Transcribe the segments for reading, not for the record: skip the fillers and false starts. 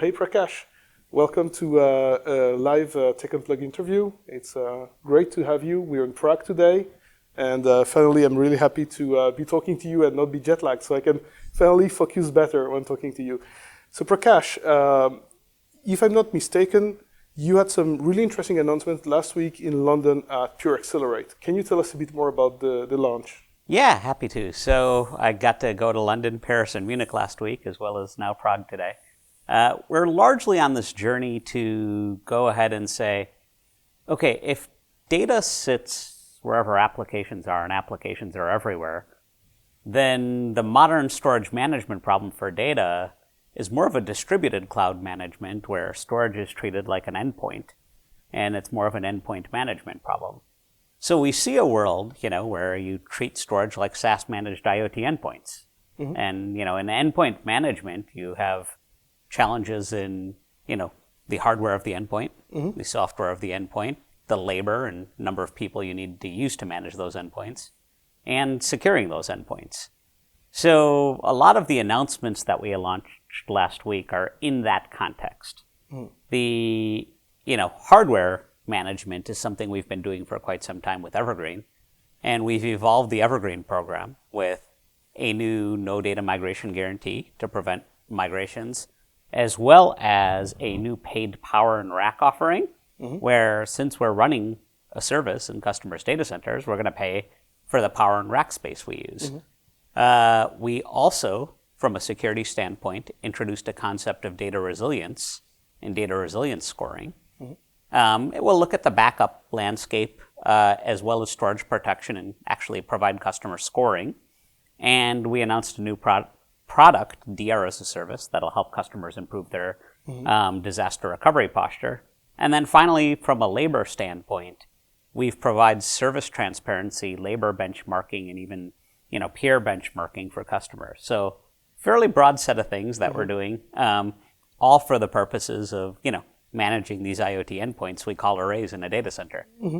hey Prakash, welcome to a live Tech Unplugged interview. It's great to have you. We're in Prague today, and finally I'm really happy to be talking to you and not be jet lagged, so I can finally focus better when talking to you. So Prakash, if I'm not mistaken, you had some really interesting announcements last week in London at Pure Accelerate. Can you tell us a bit more about the launch? Yeah, happy to. So I got to go to London, Paris, and Munich last week, as well as now Prague today. We're largely on this journey to go ahead and say, okay, if data sits wherever applications are, and applications are everywhere, then the modern storage management problem for data is more of a distributed cloud management where storage is treated like an endpoint, and it's more of an endpoint management problem. So we see a world, where you treat storage like SaaS-managed IoT endpoints. Mm-hmm. And, in endpoint management, you have challenges in, the hardware of the endpoint, mm-hmm. the software of the endpoint, the labor and number of people you need to use to manage those endpoints, and securing those endpoints. So a lot of the announcements that we launched last week are in that context. Mm. The, hardware management is something we've been doing for quite some time with Evergreen, and we've evolved the Evergreen program with a new no data migration guarantee to prevent migrations, as well as a new paid power and rack offering, mm-hmm. where since we're running a service in customers' data centers, we're going to pay for the power and rack space we use. Mm-hmm. We also, from a security standpoint, introduced a concept of data resilience and data resilience scoring. It will look at the backup landscape as well as storage protection and actually provide customer scoring. And we announced a new product, DRaaS as a service, that'll help customers improve their mm-hmm. Disaster recovery posture. And then finally, from a labor standpoint, we've provided service transparency, labor benchmarking, and even peer benchmarking for customers. So fairly broad set of things that mm-hmm. we're doing, all for the purposes of managing these IoT endpoints we call arrays in a data center. Mm-hmm.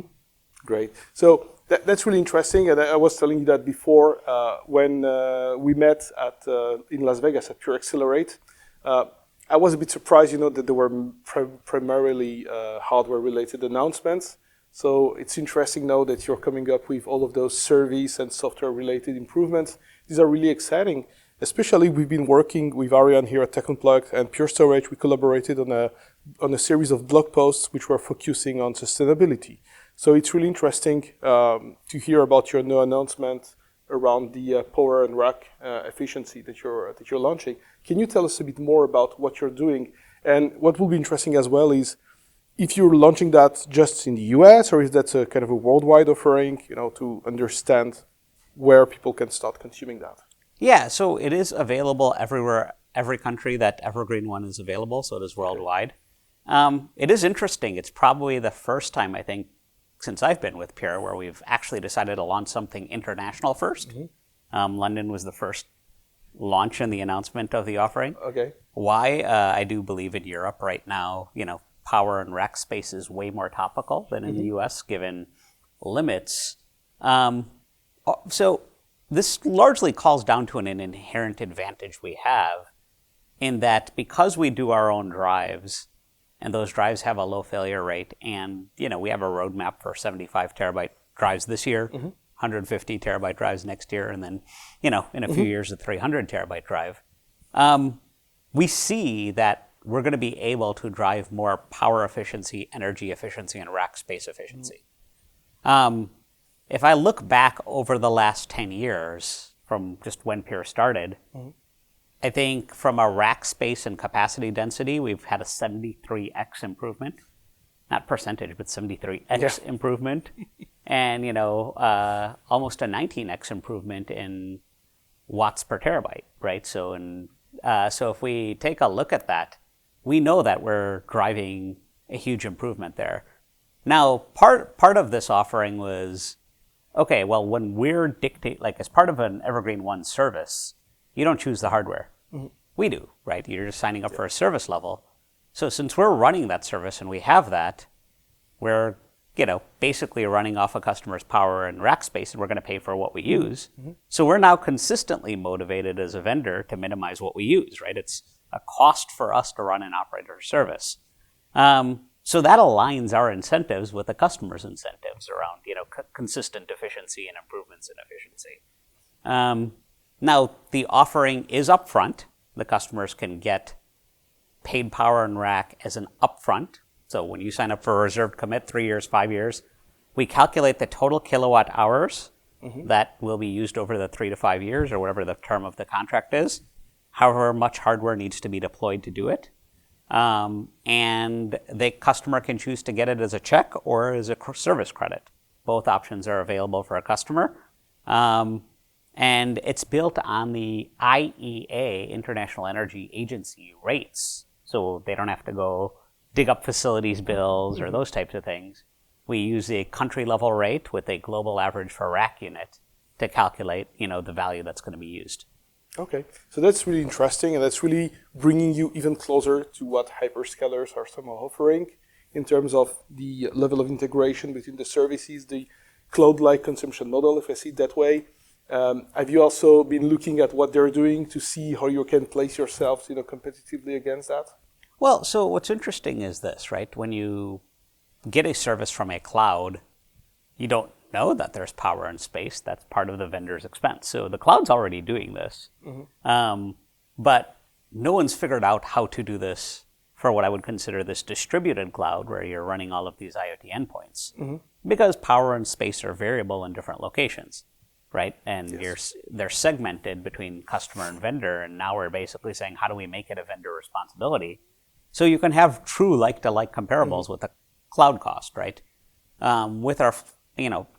Great. So that's really interesting. And I was telling you that before when we met in Las Vegas at Pure Accelerate. I was a bit surprised, that there were primarily hardware-related announcements. So it's interesting now that you're coming up with all of those service and software-related improvements. These are really exciting. Especially, we've been working with Ariane here at Tech Unplugged and Pure Storage. We collaborated on a series of blog posts which were focusing on sustainability. So it's really interesting to hear about your new announcement around the power and rack efficiency that you're launching. Can you tell us a bit more about what you're doing? And what will be interesting as well is if you're launching that just in the US, or is that a kind of a worldwide offering, to understand where people can start consuming that? Yeah, so it is available everywhere, every country that Evergreen One is available, so it is worldwide. It is interesting. It's probably the first time, I think, since I've been with Pure, where we've actually decided to launch something international first. Mm-hmm. London was the first launch and the announcement of the offering. Okay. Why? I do believe in Europe right now, power and rack space is way more topical than in mm-hmm. the US, given limits. So this largely calls down to an inherent advantage we have in that because we do our own drives, and those drives have a low failure rate, and we have a roadmap for 75 terabyte drives this year, mm-hmm. 150 terabyte drives next year, and then in a mm-hmm. few years a 300 terabyte drive. We see that we're going to be able to drive more power efficiency, energy efficiency, and rack space efficiency. Mm-hmm. If I look back over the last 10 years from just when Pure started, mm-hmm. I think from a rack space and capacity density, we've had a 73x improvement. Not percentage, but 73x improvement. And, almost a 19x improvement in watts per terabyte, right? So if we take a look at that, we know that we're driving a huge improvement there. Now, part of this offering was, okay, well, when we're as part of an Evergreen One service, you don't choose the hardware. Mm-hmm. We do, right? You're just signing up for a service level. So since we're running that service and we have that, we're, basically running off a customer's power and rack space, and we're going to pay for what we use. Mm-hmm. So we're now consistently motivated as a vendor to minimize what we use, right? It's a cost for us to run and operate our service. So that aligns our incentives with the customer's incentives around, consistent efficiency and improvements in efficiency. Now, the offering is upfront. The customers can get paid power and rack as an upfront. So when you sign up for a reserved commit, 3 years, 5 years, we calculate the total kilowatt hours that will be used over the 3 to 5 years or whatever the term of the contract is, however much hardware needs to be deployed to do it. And the customer can choose to get it as a check or as a service credit. Both options are available for a customer. And it's built on the IEA, International Energy Agency rates. So they don't have to go dig up facilities bills or those types of things. We use a country level rate with a global average for rack unit to calculate, the value that's going to be used. Okay, so that's really interesting, and that's really bringing you even closer to what hyperscalers are somehow offering in terms of the level of integration between the services, the cloud-like consumption model, if I see it that way. Have you also been looking at what they're doing to see how you can place yourselves, competitively against that? Well, so what's interesting is this, right? When you get a service from a cloud, you don't know that there's power and space. That's part of the vendor's expense. So the cloud's already doing this. But no one's figured out how to do this for what I would consider this distributed cloud where you're running all of these IoT endpoints. Because power and space are variable in different locations, right? And they're segmented between customer and vendor. And now we're basically saying, how do we make it a vendor responsibility? So you can have true like-to-like comparables with the cloud cost, right? With our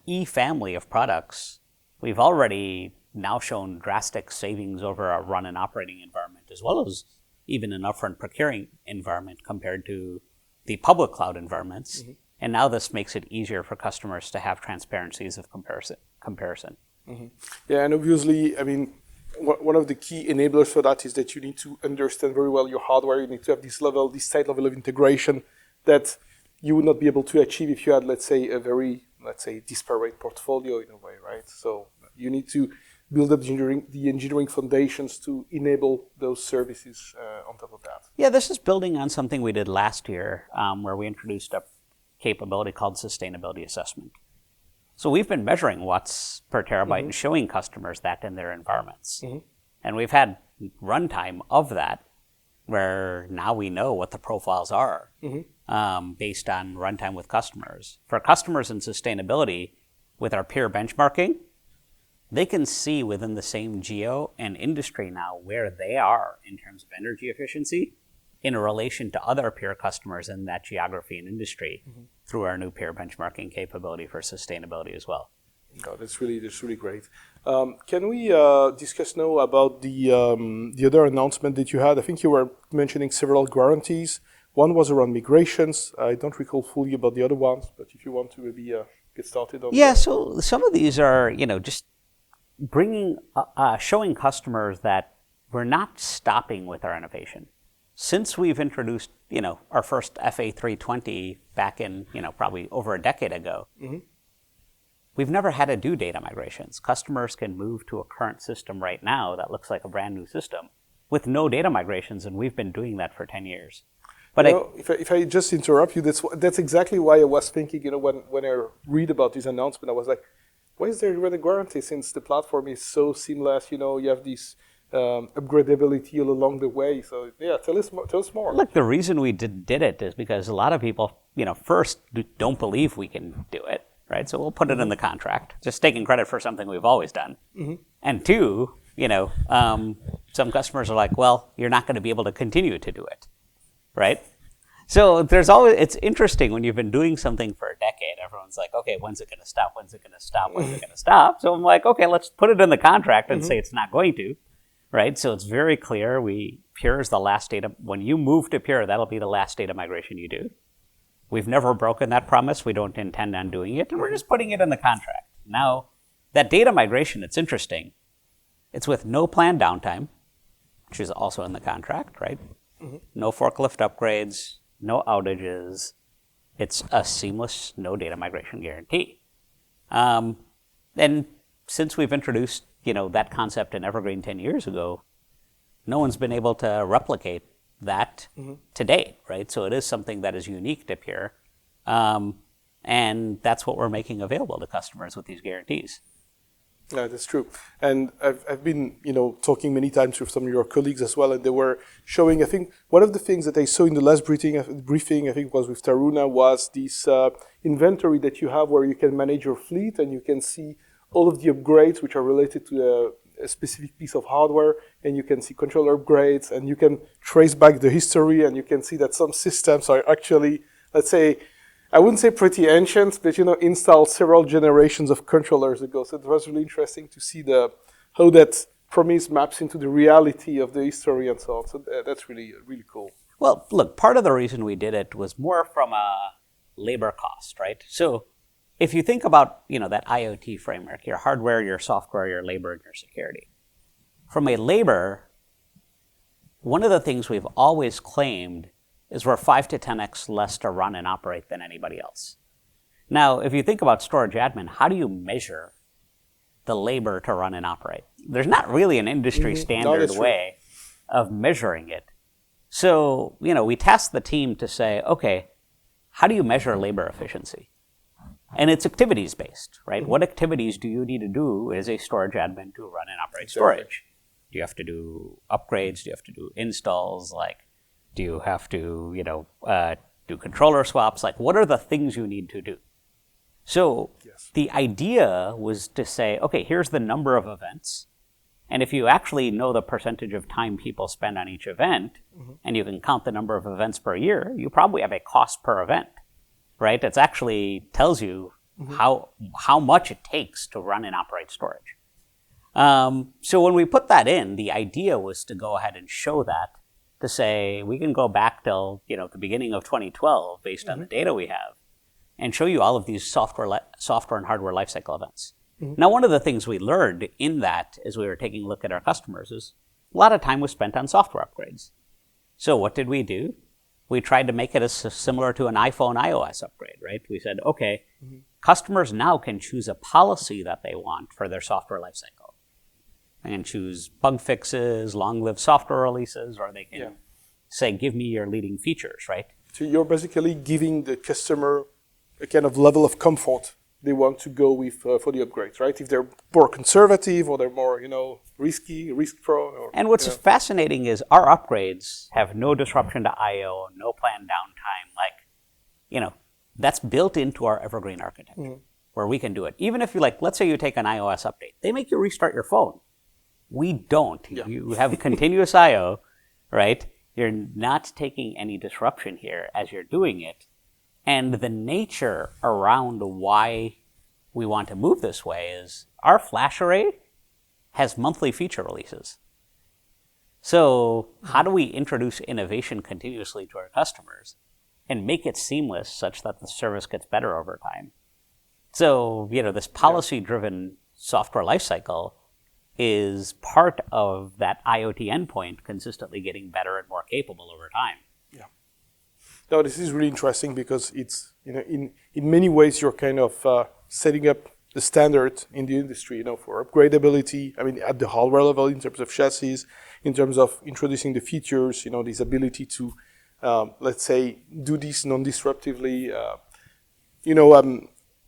E family of products, we've already now shown drastic savings over our run and operating environment, as well as even an upfront procuring environment compared to the public cloud environments. And now this makes it easier for customers to have transparencies of comparison. Yeah, and obviously, one of the key enablers for that is that you need to understand very well your hardware. You need to have this tight level of integration that you would not be able to achieve if you had, let's say, a very disparate portfolio in a way, right? So you need to build up the engineering foundations to enable those services on top of that. Yeah, this is building on something we did last year where we introduced a capability called sustainability assessment. So we've been measuring watts per terabyte and showing customers that in their environments. And we've had runtime of that where now we know what the profiles are based on runtime with customers. For customers in sustainability, with our peer benchmarking, they can see within the same geo and industry now where they are in terms of energy efficiency in relation to other peer customers in that geography and industry through our new peer benchmarking capability for sustainability as well. Oh, that's really great. Can we discuss now about the other announcement that you had? I think you were mentioning several guarantees. One was around migrations. I don't recall fully about the other ones, but if you want to maybe get started on that. So some of these are, just bringing, showing customers that we're not stopping with our innovation. Since we've introduced, our first FA320 back in, probably over a decade ago, we've never had to do data migrations. Customers can move to a current system right now that looks like a brand new system with no data migrations, and we've been doing that for 10 years. But if I just interrupt you, that's exactly why I was thinking, when I read about this announcement, I was like, why is there even a guarantee since the platform is so seamless? You have this upgradability all along the way. So yeah, tell us more. Look, the reason we did it is because a lot of people, first don't believe we can do it, right? So we'll put it in the contract, just taking credit for something we've always done. And two, some customers are like, well, you're not going to be able to continue to do it, right? So it's interesting when you've been doing something for a decade, everyone's like, okay, when's it going to stop? When's it going to stop? When's it going to stop? So I'm like, okay, let's put it in the contract and say it's not going to. Right, so it's very clear. Pure is the last data. When you move to Pure, that'll be the last data migration you do. We've never broken that promise. We don't intend on doing it, and we're just putting it in the contract. Now, that data migration, it's interesting. It's with no planned downtime, which is also in the contract, right? No forklift upgrades, no outages. It's a seamless, no data migration guarantee. And since we've introduced that concept in Evergreen 10 years ago, no one's been able to replicate that to date, right? So it is something that is unique to Pure. And that's what we're making available to customers with these guarantees. Yeah, that's true. And I've been, talking many times with some of your colleagues as well, and they were showing, I think, one of the things that I saw in the last briefing, I think it was with Taruna, was this inventory that you have where you can manage your fleet and you can see all of the upgrades which are related to a specific piece of hardware, and you can see controller upgrades, and you can trace back the history, and you can see that some systems are actually, let's say, I wouldn't say pretty ancient, but installed several generations of controllers ago. So it was really interesting to see how that promise maps into the reality of the history and so on. So that's really, really cool. Well, look, part of the reason we did it was more from a labor cost, right? So if you think about, that IoT framework, your hardware, your software, your labor, and your security. From a labor, one of the things we've always claimed is we're 5 to 10x less to run and operate than anybody else. Now, if you think about storage admin, how do you measure the labor to run and operate? There's not really an industry standard way of measuring it. So, we tasked the team to say, okay, how do you measure labor efficiency? And it's activities based, right? What activities do you need to do as a storage admin to run and operate storage? Do you have to do upgrades? Do you have to do installs? Do you have to, do controller swaps? What are the things you need to do? So the idea was to say, okay, here's the number of events. And if you actually know the percentage of time people spend on each event, and you can count the number of events per year, you probably have a cost per event, right? It actually tells you how much it takes to run and operate storage. So when we put that in, the idea was to go ahead and show that, to say we can go back till the beginning of 2012 based on the data we have, and show you all of these software and hardware lifecycle events. Now, one of the things we learned in that, as we were taking a look at our customers, is a lot of time was spent on software upgrades. So what did we do? We tried to make it as similar to an iPhone iOS upgrade, right? We said, okay, customers now can choose a policy that they want for their software lifecycle. They can choose bug fixes, long-lived software releases, or they can say, give me your leading features, right? So you're basically giving the customer a kind of level of comfort they want to go with for the upgrades, right? If they're more conservative or they're more, risky, risk-prone. And what's fascinating is our upgrades have no disruption to I/O, no planned downtime. That's built into our Evergreen architecture, where we can do it. Even if you let's say you take an iOS update, they make you restart your phone. We don't. Yeah. You have continuous I/O, right? You're not taking any disruption here as you're doing it. And the nature around why we want to move this way is our flash array has monthly feature releases. So how do we introduce innovation continuously to our customers and make it seamless such that the service gets better over time? So, this policy-driven software lifecycle is part of that IoT endpoint consistently getting better and more capable over time. Yeah. No, this is really interesting because it's, in many ways you're kind of setting up the standard in the industry, for upgradability. I mean, at the hardware level in terms of chassis, in terms of introducing the features, this ability to, let's say, do this non-disruptively.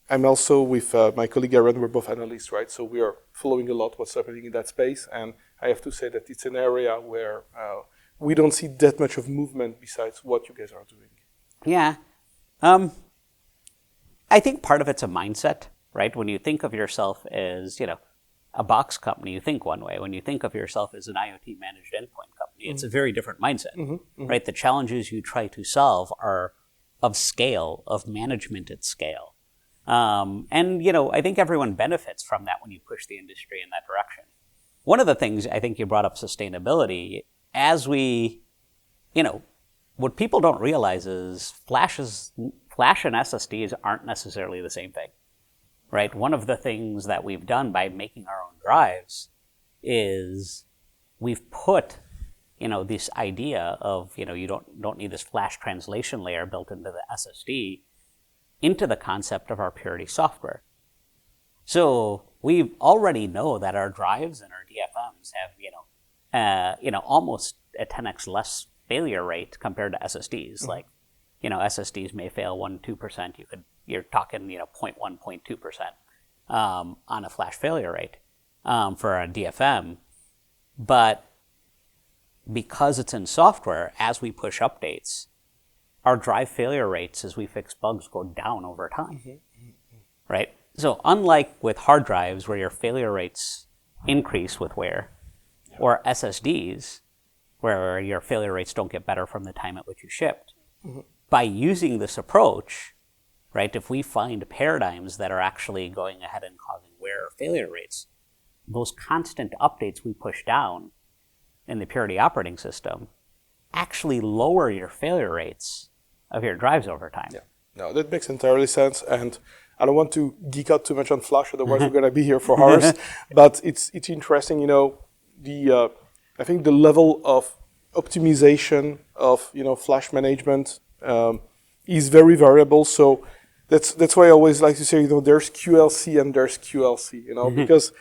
I'm also with my colleague Aaron, we're both analysts, right? So we are following a lot what's happening in that space. And I have to say that it's an area where we don't see that much of movement besides what you guys are doing. Yeah. I think part of it's a mindset, right? When you think of yourself as, a box company, you think one way. When you think of yourself as an IoT managed endpoint company, it's a very different mindset, right? The challenges you try to solve are of scale, of management at scale. And, I think everyone benefits from that when you push the industry in that direction. One of the things I think you brought up sustainability, as we, what people don't realize is flash and SSDs aren't necessarily the same thing, right? One of the things that we've done by making our own drives is we've put, this idea of, you don't need this flash translation layer built into the SSD into the concept of our Purity software. So we already know that our drives and our DFMs have, almost a 10x less failure rate compared to SSDs. Like, SSDs may fail 1-2%. You're talking, 0.1, 0.2% on a flash failure rate for a DFM. But because it's in software, as we push updates, our drive failure rates as we fix bugs go down over time, right? So unlike with hard drives where your failure rates increase with wear, or SSDs where your failure rates don't get better from the time at which you shipped, by using this approach, right, if we find paradigms that are actually going ahead and causing wear or failure rates, those constant updates we push down in the Purity operating system actually lower your failure rates of your drives over time. Yeah, no, that makes entirely sense. And I don't want to geek out too much on Flash, otherwise we're going to be here for hours. But it's interesting, I think the level of optimization of Flash management is very variable. So that's why I always like to say, there's QLC and there's QLC, because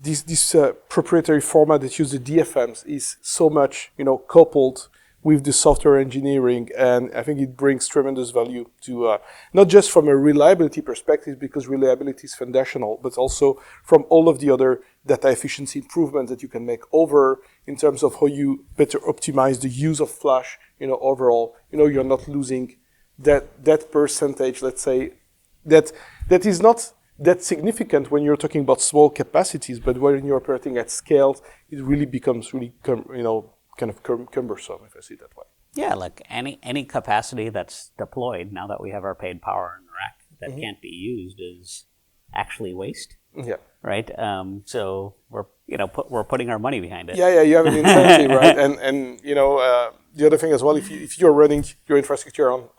this proprietary format that uses the DFMs is so much, coupled with the software engineering, and I think it brings tremendous value to, not just from a reliability perspective, because reliability is foundational, but also from all of the other data efficiency improvements that you can make over in terms of how you better optimize the use of Flash, overall. You're not losing that percentage, let's say, that is not that significant when you're talking about small capacities, but when you're operating at scale, it really becomes kind of cumbersome, if I see it that way. Yeah, like any capacity that's deployed now that we have our paid power in the rack that can't be used is actually waste. Yeah. Right. So we're putting our money behind it. Yeah. You have an incentive, right? And the other thing as well, if you're running your infrastructure on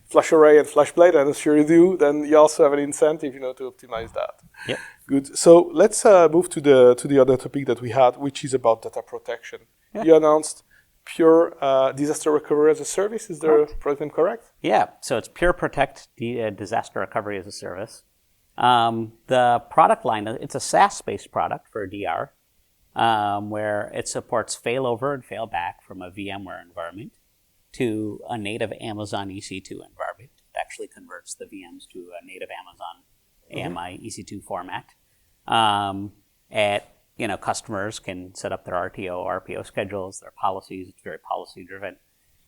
Flash Array and FlashBlade, and I'm sure you do, then you also have an incentive, to optimize that. Yep. Good. So let's move to the other topic that we had, which is about data protection. Yeah. You announced Pure Disaster Recovery as a Service. Is the product name correct? Yeah. So it's Pure Protect Disaster Recovery as a Service. The product line, it's a SaaS-based product for DR, where it supports failover and failback from a VMware environment to a native Amazon EC2 environment. It actually converts the VMs to a native Amazon AMI EC2 format. Customers can set up their RPO schedules, their policies. It's very policy driven.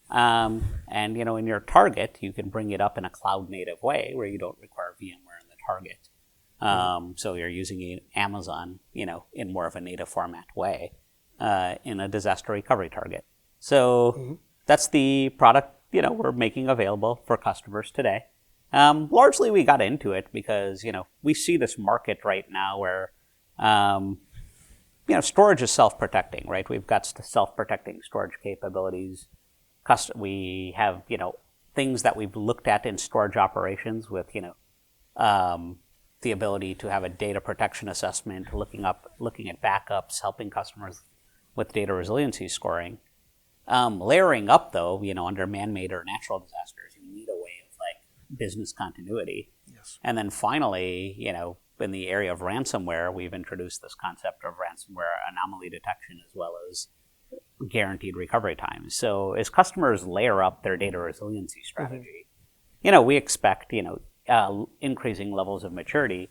In your target, you can bring it up in a cloud native way where you don't require VMware in the target. So you're using Amazon, in more of a native format way, in a disaster recovery target. So that's the product, we're making available for customers today. Largely we got into it because, we see this market right now where, storage is self-protecting, right? We've got self-protecting storage capabilities. We have, things that we've looked at in storage operations with, the ability to have a data protection assessment, looking at backups, helping customers with data resiliency scoring. Layering up, though, under man-made or natural disasters, you need a way of business continuity. Yes. And then finally, in the area of ransomware, we've introduced this concept of ransomware anomaly detection as well as guaranteed recovery times. So as customers layer up their data resiliency strategy, we expect, increasing levels of maturity.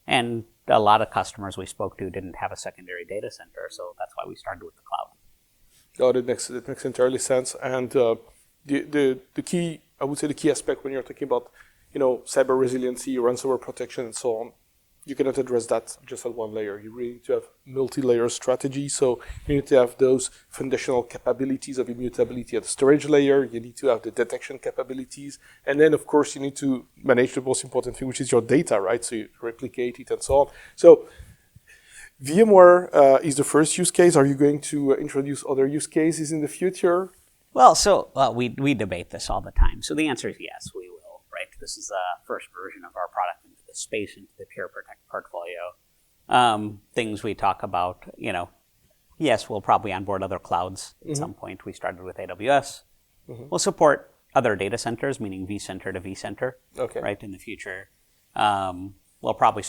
And a lot of customers we spoke to didn't have a secondary data center, so that's why we started with the cloud. Oh, that makes entirely sense. And the key, I would say, the key aspect when you're talking about, cyber resiliency, ransomware protection, and so on, you cannot address that just at one layer. You really need to have multi-layer strategy. So you need to have those foundational capabilities of immutability at the storage layer. You need to have the detection capabilities. And then, of course, you need to manage the most important thing, which is your data, right? So you replicate it and so on. So VMware is the first use case. Are you going to introduce other use cases in the future? Well, we debate this all the time. So the answer is yes, we will, right? This is the first version of our product into the space, into the Pure Protect portfolio. Things we talk about, yes, we'll probably onboard other clouds at some point. We started with AWS. We'll support other data centers, meaning vCenter to vCenter, right, in the future. We'll probably,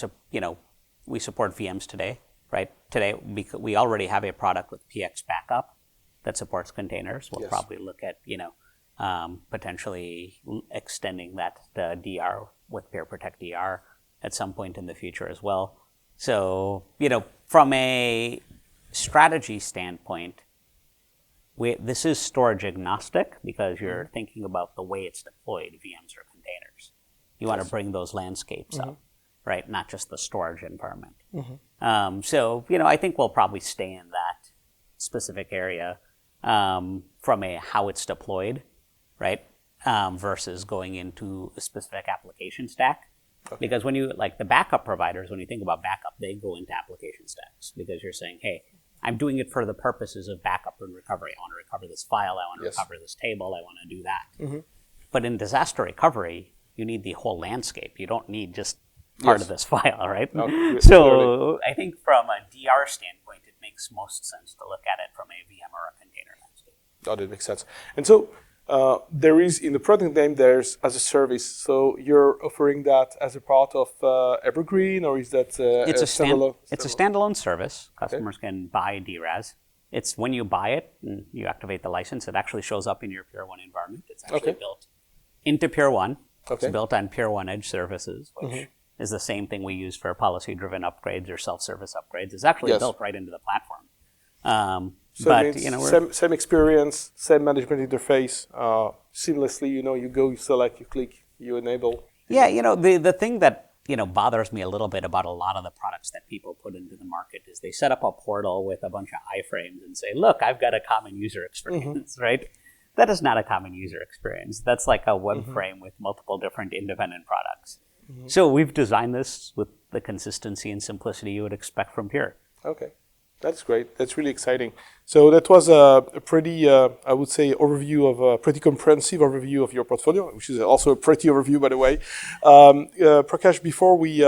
we support VMs today, right? Today, we already have a product with PX Backup that supports containers. We'll probably look at, potentially extending that to DR with Peer Protect DR at some point in the future as well. So, from a strategy standpoint, this is storage agnostic because you're thinking about the way it's deployed, VMs or containers. You want to bring those landscapes up, right? Not just the storage environment. So, I think we'll probably stay in that specific area from a how it's deployed, right? Versus going into a specific application stack. Because when you, like the backup providers, when you think about backup, they go into application stacks because you're saying, hey, I'm doing it for the purposes of backup and recovery. I want to recover this file. I want to recover this table. I want to do that. But in disaster recovery, you need the whole landscape. You don't need just part of this file, right? No, so I think from a DR standpoint, it makes most sense to look at it from a VM or a container landscape. Oh, that makes sense. And so there is, in the product name, there's as a service. So you're offering that as a part of Evergreen, or is that it's a standalone? It's a standalone service. Customers can buy DRaaS. It's when you buy it and you activate the license, it actually shows up in your Pure 1 environment. It's actually built into Pure 1. It's built on Pure 1 Edge services, which is the same thing we use for policy-driven upgrades or self-service upgrades. It's actually built right into the platform. So but same experience, same management interface, seamlessly. You go, you select, you click, you enable. Yeah, the thing that bothers me a little bit about a lot of the products that people put into the market is they set up a portal with a bunch of iframes and say, "Look, I've got a common user experience," right? That is not a common user experience. That's like a web frame with multiple different independent products. So we've designed this with the consistency and simplicity you would expect from Pure. Okay. That's great. That's really exciting. So that was a pretty, I would say, pretty comprehensive overview of your portfolio, which is also a pretty overview, by the way. Prakash, before we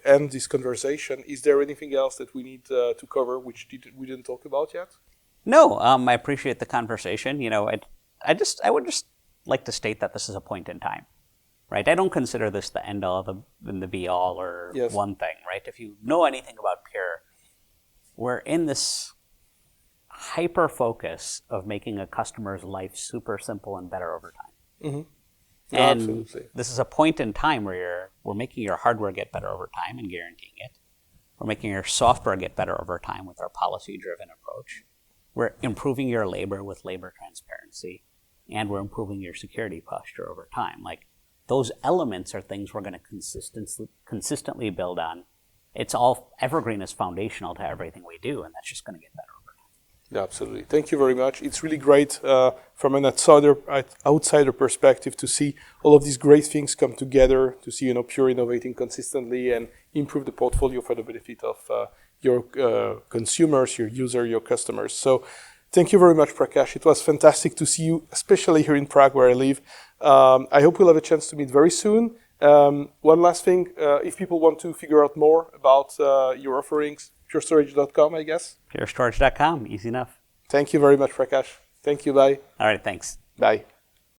end this conversation, is there anything else that we need to cover which we didn't talk about yet? No, I appreciate the conversation. I would just like to state that this is a point in time, right? I don't consider this the end all and the be all or one thing, right? If you know anything about Pure, we're in this hyper focus of making a customer's life super simple and better over time. And absolutely. This is a point in time where we're making your hardware get better over time and guaranteeing it. We're making your software get better over time with our policy-driven approach. We're improving your labor with labor transparency. And we're improving your security posture over time. Like, those elements are things we're going to consistently build on. It's all, Evergreen is foundational to everything we do, and that's just going to get better over time. Yeah, absolutely. Thank you very much. It's really great from an outsider perspective to see all of these great things come together, to see Pure innovating consistently and improve the portfolio for the benefit of your consumers, your users, your customers. So thank you very much, Prakash. It was fantastic to see you, especially here in Prague, where I live. I hope we'll have a chance to meet very soon. One last thing, if people want to figure out more about your offerings, purestorage.com, I guess? Purestorage.com, easy enough. Thank you very much, Prakash. Thank you, bye. All right, thanks. Bye.